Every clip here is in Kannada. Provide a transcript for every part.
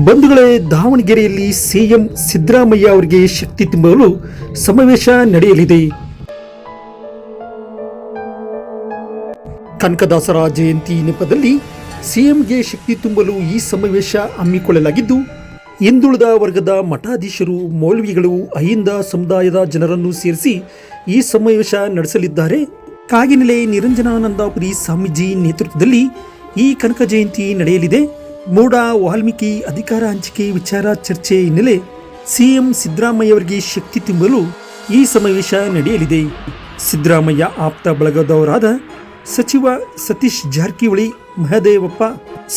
ಬಂಧುಗಳೇ, ದಾವಣಗೆರೆಯಲ್ಲಿ ಸಿಎಂ ಸಿದ್ದರಾಮಯ್ಯ ಅವರಿಗೆ ಶಕ್ತಿ ತುಂಬಲು ಸಮಾವೇಶ ನಡೆಯಲಿದೆ. ಕನಕದಾಸರ ಜಯಂತಿ ನೆಪದಲ್ಲಿ ಸಿಎಂಗೆ ಶಕ್ತಿ ತುಂಬಲು ಈ ಸಮಾವೇಶ ಹಮ್ಮಿಕೊಳ್ಳಲಾಗಿದ್ದು, ಹಿಂದುಳಿದ ವರ್ಗದ ಮಠಾಧೀಶರು, ಮೌಲ್ವಿಗಳು, ಅಹಿಂದ ಸಮುದಾಯದ ಜನರನ್ನು ಸೇರಿಸಿ ಈ ಸಮಾವೇಶ ನಡೆಸಲಿದ್ದಾರೆ. ಕಾಗಿನೆಲೆ ನಿರಂಜನಾನಂದಪುರಿ ಸ್ವಾಮೀಜಿ ನೇತೃತ್ವದಲ್ಲಿ ಈ ಕನಕ ಜಯಂತಿ ನಡೆಯಲಿದೆ. ಮೂಡ ವಾಲ್ಮೀಕಿ ಅಧಿಕಾರ ಹಂಚಿಕೆ ವಿಚಾರ ಚರ್ಚೆ ಹಿನ್ನೆಲೆ ಸಿಎಂ ಸಿದ್ದರಾಮಯ್ಯ ಅವರಿಗೆ ಶಕ್ತಿ ತುಂಬಲು ಈ ಸಮಾವೇಶ ನಡೆಯಲಿದೆ. ಸಿದ್ದರಾಮಯ್ಯ ಆಪ್ತ ಬಳಗದವರಾದ ಸಚಿವ ಸತೀಶ್ ಜಾರಕಿಹೊಳಿ, ಮಹದೇವಪ್ಪ,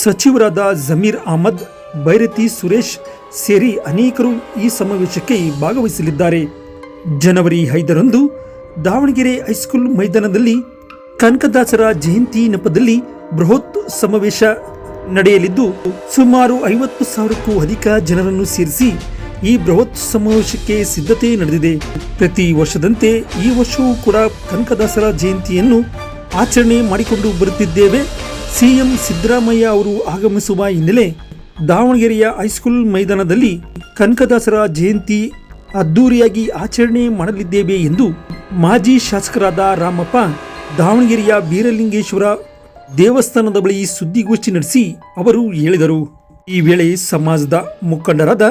ಸಚಿವರಾದ ಜಮೀರ್ ಅಹಮದ್, ಭೈರತಿ ಸುರೇಶ್ ಸೇರಿ ಅನೇಕರು ಈ ಸಮಾವೇಶಕ್ಕೆ ಭಾಗವಹಿಸಲಿದ್ದಾರೆ. ಜನವರಿ 5ರಂದು ದಾವಣಗೆರೆ ಹೈಸ್ಕೂಲ್ ಮೈದಾನದಲ್ಲಿ ಕನಕದಾಸರ ಜಯಂತಿ ನೆಪದಲ್ಲಿ ಬೃಹತ್ ಸಮಾವೇಶ ನಡೆಯಲಿದ್ದು, ಸುಮಾರು 50,000ಕ್ಕೂ ಅಧಿಕ ಜನರನ್ನು ಸೇರಿಸಿ ಈ ಬೃಹತ್ ಸಮಾವೇಶಕ್ಕೆ ಸಿದ್ಧತೆ ನಡೆದಿದೆ. ಪ್ರತಿ ವರ್ಷದಂತೆ ಈ ವರ್ಷವೂ ಕೂಡ ಕನಕದಾಸರ ಜಯಂತಿಯನ್ನು ಆಚರಣೆ ಮಾಡಿಕೊಂಡು ಬರುತ್ತಿದ್ದೇವೆ. ಸಿಎಂ ಸಿದ್ದರಾಮಯ್ಯ ಅವರು ಆಗಮಿಸುವ ಹಿನ್ನೆಲೆ ದಾವಣಗೆರೆಯ ಹೈಸ್ಕೂಲ್ ಮೈದಾನದಲ್ಲಿ ಕನಕದಾಸರ ಜಯಂತಿ ಅದ್ದೂರಿಯಾಗಿ ಆಚರಣೆ ಮಾಡಲಿದ್ದೇವೆ ಎಂದು ಮಾಜಿ ಶಾಸಕರಾದ ರಾಮಪ್ಪ ದಾವಣಗೆರೆಯ ಬೀರಲಿಂಗೇಶ್ವರ ದೇವಸ್ಥಾನದ ಬಳಿ ಸುದ್ದಿಗೋಷ್ಠಿ ನಡೆಸಿ ಅವರು ಹೇಳಿದರು. ಈ ವೇಳೆ ಸಮಾಜದ ಮುಖಂಡರಾದ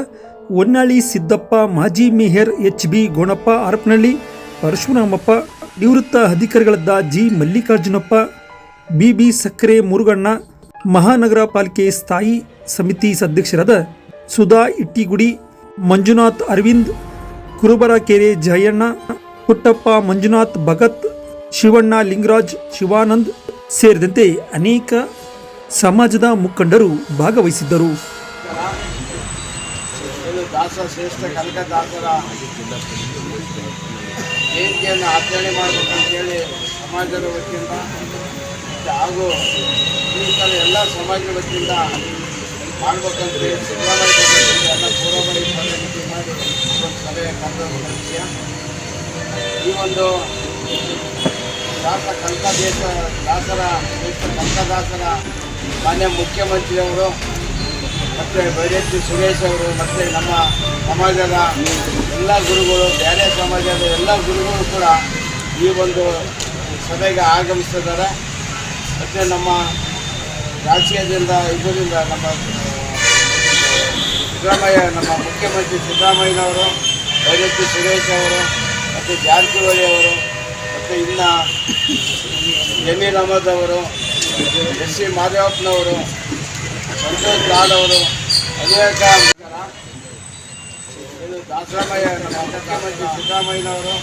ಹೊನ್ನಾಳಿ ಸಿದ್ದಪ್ಪ, ಮಾಜಿ ಮೇಯರ್ HB ಗೋಣಪ್ಪ, ಹರಪನಹಳ್ಳಿ ಪರಶುರಾಮಪ್ಪ, ನಿವೃತ್ತ ಅಧಿಕಾರಿಗಳಾದ ಜಿ ಮಲ್ಲಿಕಾರ್ಜುನಪ್ಪ, BB ಸಕ್ಕರೆ ಮುರುಗಣ್ಣ, ಮಹಾನಗರ ಪಾಲಿಕೆ ಸ್ಥಾಯಿ ಸಮಿತಿ ಅಧ್ಯಕ್ಷರಾದ ಸುಧಾ ಇಟ್ಟಿಗುಡಿ, ಮಂಜುನಾಥ್ ಅರವಿಂದ್, ಕುರುಬರಕೆರೆ ಜಯಣ್ಣ, ಪುಟ್ಟಪ್ಪ, ಮಂಜುನಾಥ್ ಭಗತ್, ಶಿವಣ್ಣ, ಲಿಂಗರಾಜ್, ಶಿವಾನಂದ್ ಸೇರಿದಂತೆ ಅನೇಕ ಸಮಾಜದ ಮುಖಂಡರು ಭಾಗವಹಿಸಿದ್ದರು. ಶ್ರೇಷ್ಠ ಕನಕದಾಸರ ಜಯಂತಿಯನ್ನು ಆಚರಣೆ ಮಾಡಬೇಕಂತೇಳಿ ಸಮಾಜದ ವತಿಯಿಂದ ಹಾಗೂ ಈ ಎಲ್ಲ ಸಮಾಜದ ವತಿಯಿಂದ ಮಾಡಬೇಕಂತ ಸಿದ್ದರಾಮಯ್ಯ ಎಲ್ಲ ಪೂರ್ವಭಾವಿ ಮಾಡಿ ಒಂದು ಸಭೆ ಕರೆದ ವಿಷಯ. ಈ ಒಂದು ದಾಸರ ಶ್ರೇಷ್ಠ ಕನಕದಾಸರ ಮಾನ್ಯ ಮುಖ್ಯಮಂತ್ರಿಯವರು ಮತ್ತು ಭೈರತಿ ಸುರೇಶ್ ಅವರು ಮತ್ತು ನಮ್ಮ ಸಮಾಜದ ಎಲ್ಲ ಗುರುಗಳು, ಬೇರೆ ಸಮಾಜದ ಎಲ್ಲ ಗುರುಗಳು ಕೂಡ ಈ ಒಂದು ಸಭೆಗೆ ಆಗಮಿಸಿದ್ದಾರೆ. ಮತ್ತು ನಮ್ಮ ರಾಜಕೀಯದಿಂದ ಇದರಿಂದ ನಮ್ಮ ಸಿದ್ದರಾಮಯ್ಯ, ನಮ್ಮ ಮುಖ್ಯಮಂತ್ರಿ ಸಿದ್ದರಾಮಯ್ಯನವರು, ಭೈರತಿ ಸುರೇಶ್ ಅವರು ಮತ್ತು ಜಾರಕಿಹೊಳಿ ಅವರು ಮತ್ತು ಇನ್ನು ಜಮೀರ್ ಅಹಮದ್ ಅವರು, SC ಮಾದೇವಪ್ಪನವರು, ಸಂತೋಷ್ ಲಾಡ್ ಅವರು, ಅನೇಕ ದಾಸರಾಮಯ್ಯ, ನಮ್ಮ ಮುಖ್ಯಮಂತ್ರಿ ಸಿದ್ದರಾಮಯ್ಯನವರು,